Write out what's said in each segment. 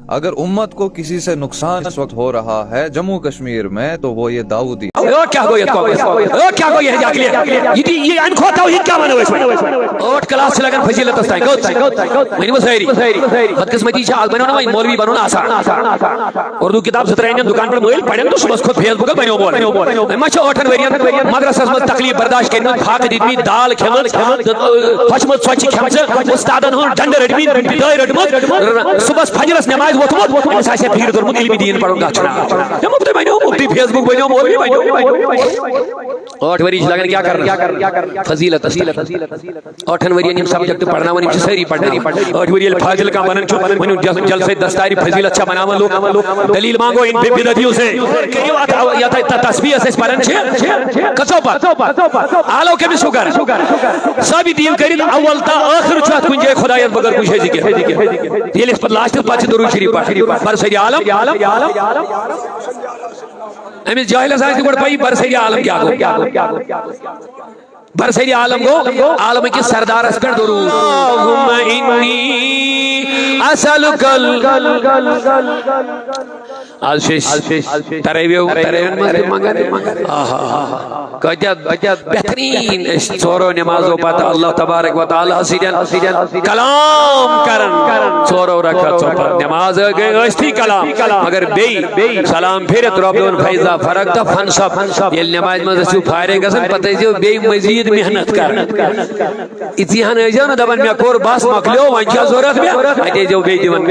اگر امت کو کسی سے نقصان اس وقت ہو رہا ہے جموں کشمیر میں تو وہ یہ داؤدی کیا گو یہ انکھو توحید کیا ونو اس 8 کلاس لگن فضیلت اس تائی ونو سہری بدقسمتی چھ آج بنو نا مولوی بنو نا آسان اردو کتاب سترین دکان پر موبائل پڑھن تو صبح خود فیس بک بنو بول ما چھ 8 ورین مدرسہ مز تکلیف برداشت کرن پھاک دیتمی دال کھمت خوشمت سوچ کھمچ استادن ہن ڈنڈ رٹمی بدای رٹمت صبح فجرس نماز وتمت اس اسے پھیر درمت علمی دین پڑھن گا چھنا مفتی بنو مفتی فیس بک بنو مولوی بنو 8 وری لگن کیا کرنا فضیلت 8 وری یم سبجیکٹ پڑھنا ونی سری پڑھنا 8 وری فاضل کا بنن چھ ونی جلسے دستاری فضیلت چھ بناون لوگ دلیل مانگو ان بدعتیوں سے یا تسبیح سے پڑھن چھ کسو پر آلو کے بھی شکر سب دین کرین اول تا آخر چھ کن جے خدایت بغیر کچھ ہے ذکر یہ اس پر لاسٹ پاچ درود شریف پڑھ پر سید عالم امس جاہل اساس گڈ پائی برسری عالم کیا گو برسری عالم گو عالم کی سردار اس پر درود اللهم انی اسالک آلشش تریویو مانگا کہتے بہترین ژورو نمازو پتہ اللہ تبارک و تعالی سیدن کلام کرن ژورو رکعت پر نماز گئے اشتی کلام مگر بی سلام پھرت رب دون فیضا فرقت فنصب یہ نماز مزسو فارغ گسن پتہ جو بی مزید محنت کر اتیان ایجا نا دبن میں کور باس مکلیو وانچا ضرورت میں اتے جو بی دیون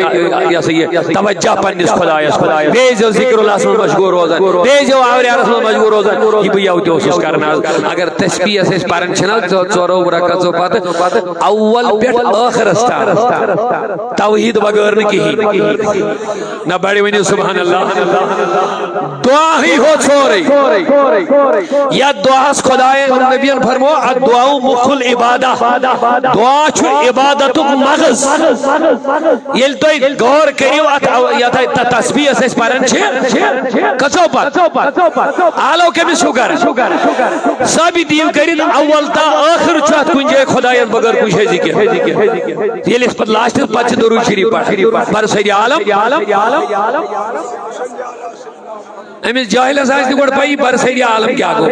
یا سید توجہ پنس خدایس بی جو ذکر اللہ سے مشغول روزن بی جو آوری رسول مشغول روزن یہ بھی یوتی اوسس کرنا اگر تسبیح سے پرن چھنا ژورو رکعتو پتہ اول پیٹ آخر استا توحید بغیر نہ کہیں نہ بڑی ونی سبحان اللہ دعا ہی ہو چھوڑی یا دعا خدائے نبی فرمو دعا مخ العبادہ دعا چھ عبادت مغز یل تو غور کریو یا تسبیح سے پرن کچو پر آلو کے بھی شکر سبھی دین کرین اول تا آخر چاہت کنجے خدایت بغیر کچھ ہے ذکر یہ اس پر لاسٹ پچ درود شریف پڑھ پر سید عالم امس جاہل اساس گڈ پائی بر سید عالم کیا گو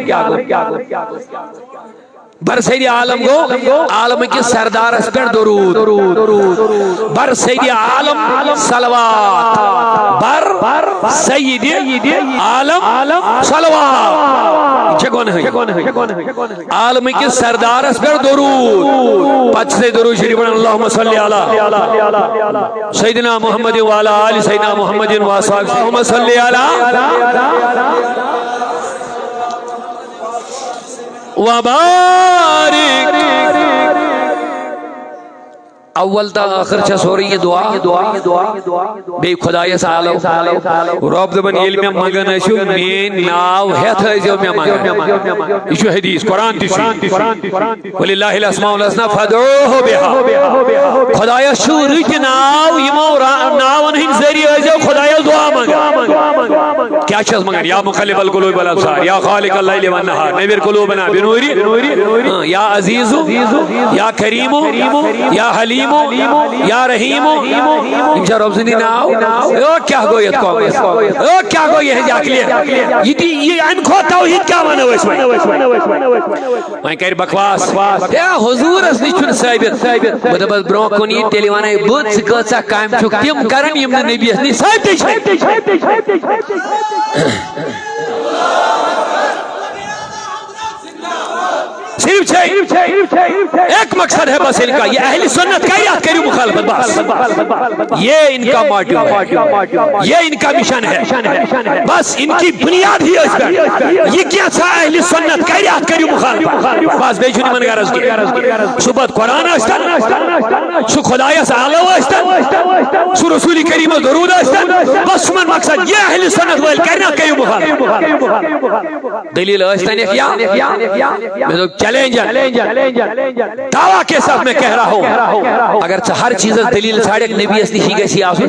بر سید عالم گو عالم کی سردار اس پر درود بر سید عالم صلوات بر سید عالم صلوات چکون ہے عالم کی سردار اس پر درود پچ سے درود شریف اللہم صلی علی سیدنا محمد وعلی آل سیدنا محمد واصحاب اللہم صلی علی وبارک اول تا آخر چھ سوری یہ دعا بے خدای سالو رب دبن علم مگن اشو مین ناو ہیت جو میں مگن اشو حدیث قرآن تیسی وللہ الاسماء الحسنى فدعوه بها خدای شو رک ناو یمو ناو نہیں ذریعہ جو خدای دعا مگن کیا چیز مگن یا مقلب القلوب والابصار یا خالق اللیل والنہار نور قلوبنا بنوری یا عزیز یا کریم یا حلیم یا رحیم انشاء رب زندی ناو کیا گو یہ قوم کیا گو یہ جاکلیہ یہ انکھو توحید کیا مانا ہو اس میں کہر بکواس یا حضور اس نیچن ثابت بدبت برون کنی تیلیوانا بود سکتا کام چک تیم کرن یمن نبی اس نی ثابت صرف ایک مقصد ہے بس ان کا یہ اہل سنت کا یاد کریو مخالفت بس یہ ان کا موٹیو ہے یہ ان کا مشن ہے بس ان کی بنیاد ہی ہے اس پر یہ کیا تھا اہل سنت کا یاد کریو مخالفت بس بے چونی من غرض کی صبح قرآن آشتن شو خدایہ سالو آشتن شو رسول کریم درود آشتن بس من مقصد یہ اہل سنت ویل کرنا کریو مخالفت دلیل آشتن ایک یا دعویٰ کے ساتھ میں کہہ رہا ہوں اگر ہر چیز دلیل ساڑھے نبی اس نشی گئی سیاسو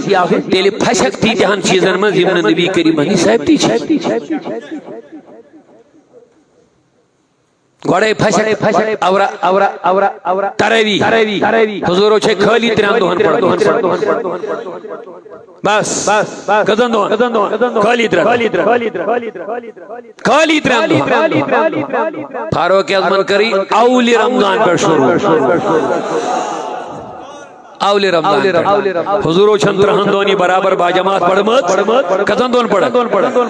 تیلی پھشک تھی جہاں چیزن میں زمن نبی کریم ہنی صاحب تھی گوڑے پھشک اورا تراوی حضورو چھے خالی 3 دۄہن پڑھن بس کتن دۄہن خالی 3 فاروق اعظمن کری اولی رمضان پر شروع اولی رمضان حضورو چھن 3 دونی برابر با جماعت پڑھمت کتن دون پڑھ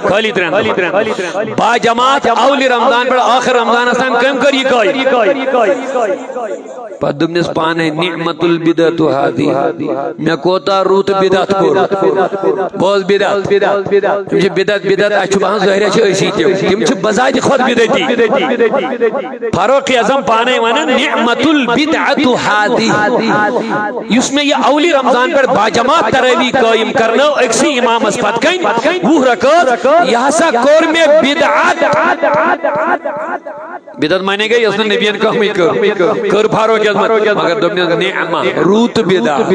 خالی 3 با جماعت اولی رمضان پر آخر رمضان استان کم کری کائی پت دمنس پانے نعمت البدعت ہادی میں کوتا روت بدعت کور بوز بدعت تم بدعت اچھو بہن ظاہرہ چھے اسی تم چھے بزاید خود بدعتی فاروق اعظم پانے وانا نعمت البدعت ہادی اس میں یہ اولی رمضان پر باجماعت تراوی قائم کرنا اکسی امام اسپت کن وہ رکھت یہاں سا کور میں بدعت مانے گئی اس نے نبیان کامی کر فاروق اعظم مگر دمنے نعمہ روت بدعت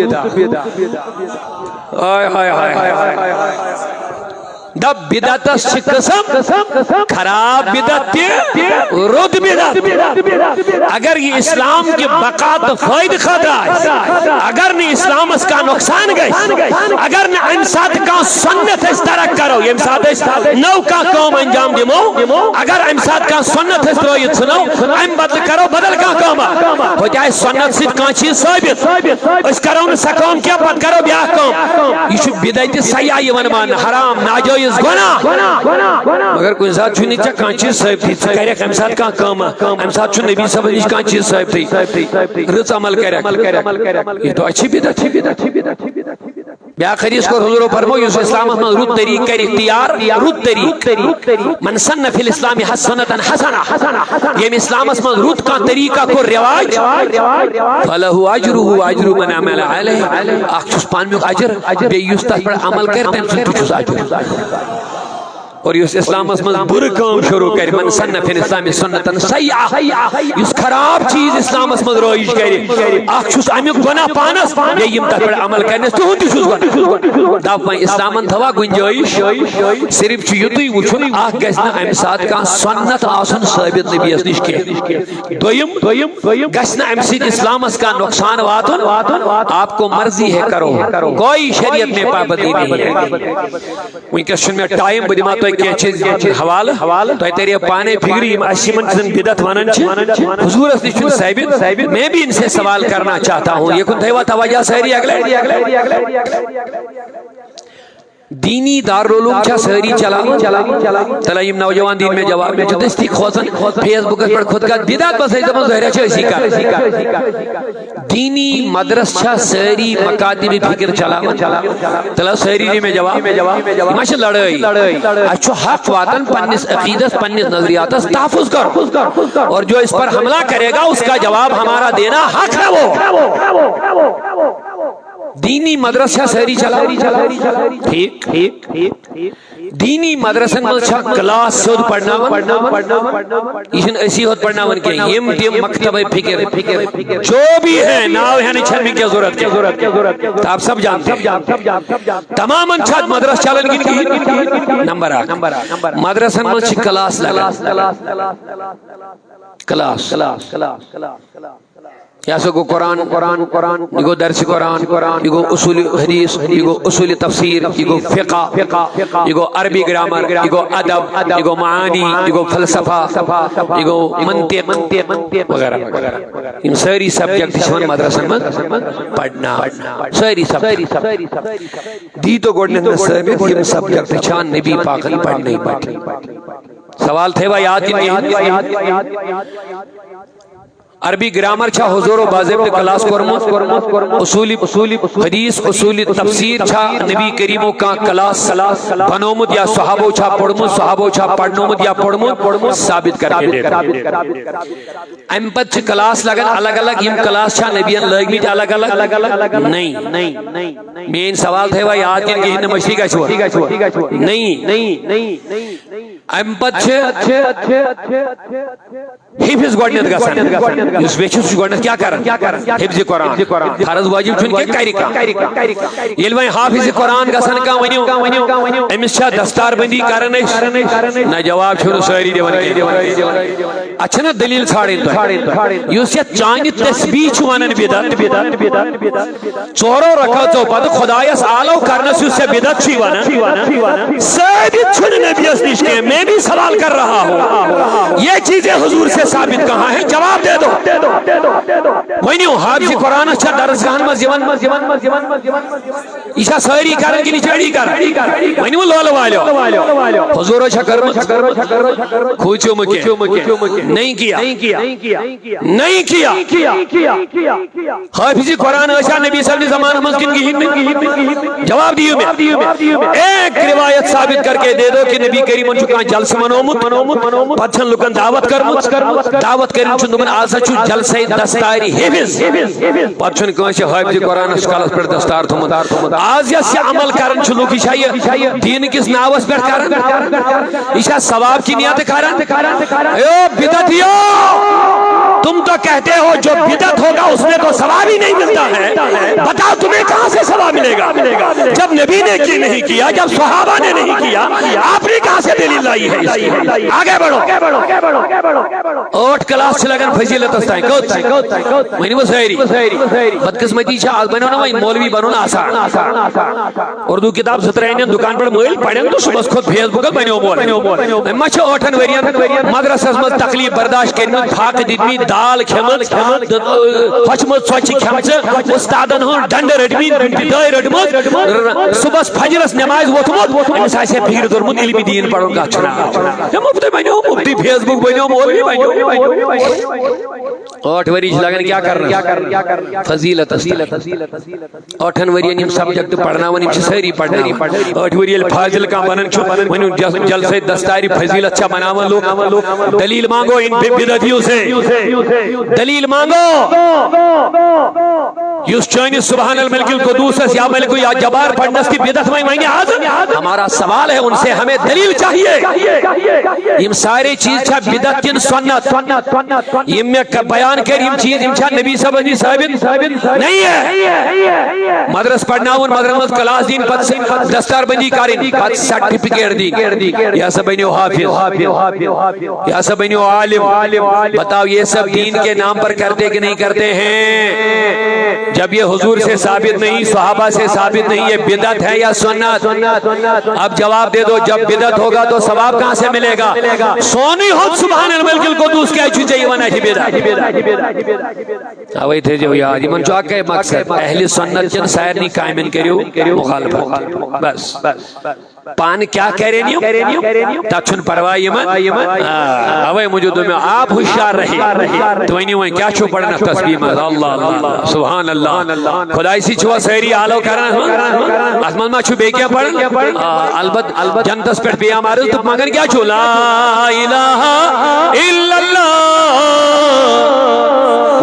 دب بدعت قسم خراب بدعت رد بدعت اگر یہ اسلام کی بقا تو فائد خطرہ ہے اگر نہیں اسلام اس کا نقصان گئی اگر نہ امساد کا سنت اس طرح کرو یہ امساد نو کا قوم انجام دیمو اگر امساد کا سنت اس رویت سنو ام بدل کرو بدل کا قوم ہو جائے سنت سے کان چیز ثابت اس کرو نہ سکوم کیا پت کرو بیاہ قوم یہ بدعت سیاہ یہ ونمان حرام ناجائز مگر کوئی ذات چھو نیچا کان چیز صاحب تھی کہہ رہے ہم ساتھ کان کام ہم ساتھ چھو نبی صاحب نیچ کان چیز صاحب تھی رضا عمل کہہ رہے یہ تو اچھی بدعت بیا خریص کو حضور فرمو یوسف اسلام احمد رود طریق کر اختیار رود طریق من سن فی الاسلام حسنتا حسنا یہ اسلام احمد رود کا طریقہ کو رواج فلہو اجرہو اجرو من عمل علیہ اخشوش پان میں اجر بے یوسف پر عمل کرتے ہیں سنتوچوز اجر اور یہ اسلام اسمز بر کام شروع کر من سن فی الاسلام سنتا سیئہ اس خراب چیز اسلام اسمز رویش کری اخشوش امیق گناہ پانس یہ یمتا پر عمل کرنے تو ہوں تیشوز گناہ داپ میں اسلامن تھوا گنجائش صرف چیوتوی وچھن آہ گسنا ام ساتھ کا سنت آسن ثابت نبی اسنش کے دویم گسنا ام سید اسلام اس کا نقصان واتن آپ کو مرضی ہے کرو کوئی شریعت میں پابندی نہیں ہے وہیں کشن میں ٹائم بدیما تو کیا چیز حوال تو تیرے پانے پھگری اشیمن چیزن بدعت وانن حضور اس نشن ثابت میں بھی ان سے سوال کرنا چاہتا ہوں یہ کن تھیوہ توجہ سہری اگلے دینی دارالعلوم چھا سہری چلا تلائیم نوجوان دین میں جواب میں جو دستی خوصن فیس بکت پر خود کا بدعت بس ہے زمان ظاہرہ چھا اسی کا دینی مدرس چھا سہری مقادمی فکر چلا تلا سہری میں جواب ماشا لڑائی اچھو حق واتن پنیس عقیدت پنیس نظریاتس تحفظ کر اور جو اس پر حملہ کرے گا اس کا جواب ہمارا دینا حق ہے وہ دینی مدرسہ سہری چلا ٹھیک دینی مدرسن مل چھا کلاس سود پڑھناون ایشن اسی ہوت پڑھناون کے یم تیم مکتب فکر جو بھی ہے ناو ہے چھن میں کیا ضرورت ہے آپ سب جانتے ہیں تماماً چھا مدرس چالن کی نمبر 8 مدرسن مل چھا کلاس لگا کلاس یا سو کو قرآن یگو درس قرآن یگو اصول حدیث یگو اصول تفسیر یگو فقہ یگو عربی گرامر یگو ادب یگو معانی یگو فلسفہ یگو منطق وغیرہ ان ساری سبجیکٹ چھوان مدرسہ میں پڑھنا ساری سبجیکٹ دی تو گوڑنے میں سبجیکٹ یہ سبجیکٹ چھان نبی پاکل پڑھنے پڑھنے سوال تھے وہ یاد عربی گرامر چھا حضور و باضابطہ کلاس کرمت اصولی حدیث اصولی تفسیر چھا نبی کریموں کا کلاس بنومت یا صحابو چھا پڑھمت صحابو چھا پڑھنومت یا پڑھمت ثابت کر کے دیتا امپت چھ کلاس لگن الگ الگ یم کلاس چھا نبیان لگمی چھا الگ الگ نہیں مین سوال تھے وہ یاد کن کہ ہن مشری کا چھوا نہیں امپت چھ حفظ گۄڈنٮ۪تھ گژھان یُس ویچھِ سُہ چھُ گۄڈنٮ۪تھ کیٛاہ کران حفظ قرآن فرض واجب چھُنہٕ کینٛہہ کرِ کانٛہہ ییٚلہِ وۄنۍ حافظ قرآن گژھان کانٛہہ ؤنِو أمِس چھا دستار بندی کران أسۍ نہ جواب چھُنہٕ سٲری دِوان کینٛہہ اَتھ چھَنہ دلیٖل ژھانڈٕنۍ تۄہہِ یُس یتھ چانہِ تسبیح چھُ ونان بدعت ژورو رکعژو پتہٕ خۄدایس آلو کرنس یُس ژےٚ بدعت چھُے ونان ثابت چھُنہٕ نبیَس نِش کینٛہہ میں بھی سوال کر رہا ہوں یہ چیزیں حضور سے ثابت کہاں ہے جواب دے دو ؤنِو حافظ قرآن چھا درسگاہن منٛز یہِ چھا سٲری کران کِنہٕ یہِ چھِ أڑی کران ؤنِو لولہٕ والیو حضوٗرو چھا کٔرمٕژ کھوٗژِو مہٕ کینٛہہ نہیں کیا حافظ قرآن ٲسیا نبی صلی اللہ علیہ وسلم منٛز کِنہٕ کِہیٖنۍ جواب دِیِو مےٚ ایک روایت ثابت کر کے دے دو کہ نبی کریمن چھُ کانٛہہ جلسہٕ منومُت پتہٕ چھَنہٕ لُکن دعوت کٔرمٕژ دعوت کٔرِتھ چھُ دوٚپُن آز چھُ جلسے دستارِ حفظ پتہٕ چھُنہٕ کٲنٛسہِ حافظ قرآنس کلس پٮ۪ٹھ دستار تھوٚمُت آز یۄس یہِ عمل کران چھُ لُکھ یہِ چھا یہِ دیٖنہٕ کِس ناوس پٮ۪ٹھ کران یہِ چھا ثواب کی نیتہٕ کران اے بدعتیو تم تو کہتے ہو جو بدعت ہوگا اس میں تو ثواب ہی نہیں ملتا ہے بتاؤ تمہیں کہاں سے ثواب ملے گا جب نبی نے کی نہیں کیا جب صحابہ نے نہیں کیا آپ نے کہاں سے دلیل لائی ہے آگے بڑھو اوٹ کلاس لگن فضیلت ونو ساری بدقسمتی آج بنو نا وی مولوی بنو آسان اردو کتاب سترین دکان پر مل پڑھن تو صبح کھت فیس بک بنو مول ما اوٹن ورین مدرسس مز تکلیف برداشت کرمت پھاک دتمی دال کھمت پھچمت ژوچہِ کھمژ استادن ہن ڈنڈ رٹمت دٲے رٹمت صبح فجرس نماز ووتمت امس آسہِ فکر دورمت علمی دین پڑھن کتھ چھُ مفتی بنو مفتی فیس بک بنو مولوی بنو 8 ؤری لگن کیا کرنا فضیلت 8 ؤرین یم سبجیکٹ پڑھناون یم ساری پڑھناون 8 ؤری ییٚلہِ فاضل کانٛہہ بنان چھُ ونو جلسے دستارِ فضیلت چھا بناون لوگ دلیل مانگو ان بدعتیوں سے دلیل مانگو یس چانس سبحان الملک القدوس یا ملک یا جبار پڑھنس کی بدعت میں آج ہمارا سوال ہے ان سے ہمیں دلیل چاہیے یم سارے چیز چھا بدعت کن سنت یم میں بیان کر یم چیز یم چھا نبی صاحب نے ثابت نہیں ہے مدرس پڑھناون مدرس کلاس دین پت دستار بندی کریں پت سرٹیفکیٹ دی یا سب بنو حافظ یا سب بنو عالم بتاؤ یہ سب دین کے نام پر کرتے کہ نہیں کرتے ہیں جب یہ حضور سے ثابت نہیں صحابہ سے ثابت نہیں یہ بدعت ہے یا سنت اب جواب دے دو جب بدعت ہوگا تو ثواب کہاں سے ملے گا سونی ہو سبحان الملک القدوس کیا چیزیں ونہ کی بدعت اوے تھے جو یاد من جو کہ مقصد اہل سنت جن سائرنی قائمن کریو مخالفت بس پان کیا کرینیو تچھن پرواہ یمن اوے مجھے دو میں آپ ہوشیار رہے تو انہی وہیں کیا چھو پڑھنا تسبیح میں اللہ اللہ سبحان اللہ خدای سی چھوا سہری آلو کرنا اسمان ما چھو بے کیا پڑھن البت جنتس پر پیا مارز تو مگر کیا چھو لا الہ الا اللہ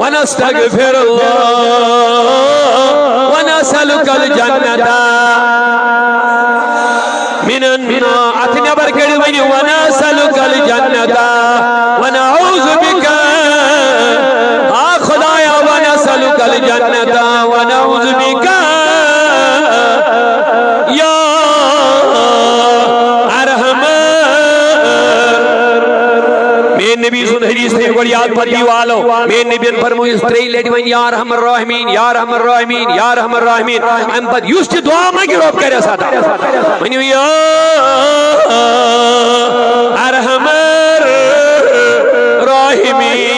ونستغفر اللہ ونسألک الجنة من النار اتنبر کڑی ونی ونسألک الجنة ونعوذ بک خدایا ونسألک الجنة ونعوذ بک یا میں نبی سن حدیث تھی گوڑ یاد پتی والو میں نبی فرمو اس تری لیڈی ون یا رحم الرحمین یا رحم الرحمین یا رحم الرحمین ام پت یوس چی دعا مگی روپ کرے ساتا منیو یا رحم الرحمین